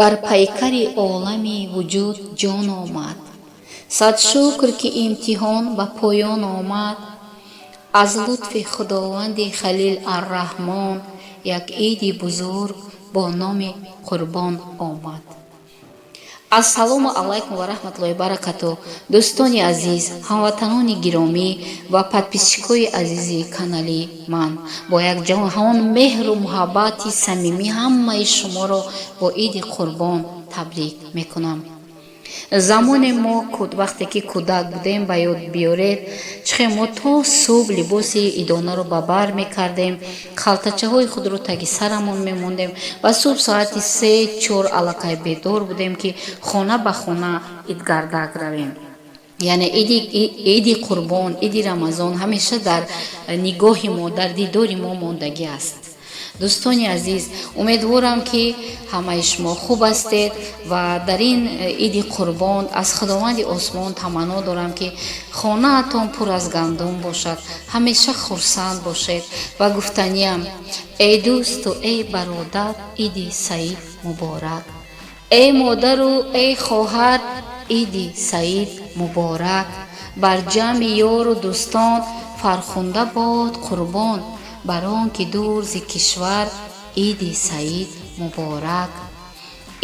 бар пайкари олами вуҷуд ҷон омад. Сад шукр ки имтиҳон ба поён омад. аз лутфи худованди халил арраҳмон як иди бузург бо номи қурбон омад. ассалому алайкум ва раҳматуллоҳи баракату. дӯстони азиз, ҳамватанони гиромӣ ва подписчикои азизи канали ман, бо якҷаҳон меҳру муҳаббати самимӣ ҳамаи шуморо бо иди қурбон табрик мекунам. замоне мо вақте ки кӯдак будем ба ёд биёред, чихе мо то субҳ либоси идонаро ба бар мекардем, халтачаҳои худро таги сарамон мемондем ва субҳ соати 3-4 аллакай бедор будем ки хона ба хона идгардак равем. яъне иди қурбон, иди рамазон ҳамеша дар нигоҳи мо, дар дидори мо мондагӣ аст. дӯстони азиз, умедворам ки ҳамаи шумо хуб ҳастед ва дар ин иди қурбон аз худованди осмон таманно дорам ки хонаатон пур аз гандум бошад, ҳамеша хурсанд бошед ва гуфтаниам: эй дӯсту эй бародар, иди саид муборак. эй модару эй хоҳар, иди саид муборак. бар ҷамъи ёру дӯстон фархунда бод қурбон, бар он ки дур зи кишвар, иди саид муборак.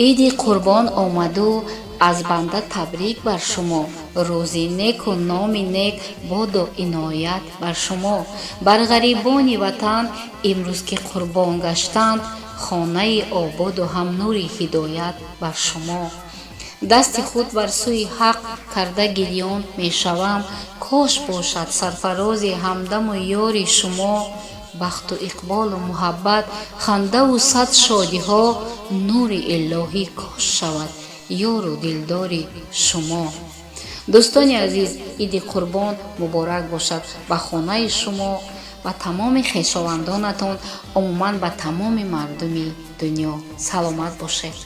иди қурбон омаду аз банда табрик бар шумо, рӯзи неку номи нек боду иноят бар шумо. бар ғарибони ватан имрӯз ки қурбон гаштанд, хонаи ободу ҳам нури ҳидоят бар шумо. дасти худ бар сӯи ҳақ карда гирён мешавам, кош бошад сарфарози ҳамдаму ёри шумо. бахту иқболу муҳаббат, хандаву сад шодиҳо, нури илоҳӣ кош шавад ёру дилдори шумо. дӯстони азиз, иди қурбон муборак бошад ба хонаи шумо, ба тамоми хешовандонатон, умуман ба тамоми мардуми дунё. саломат бошед.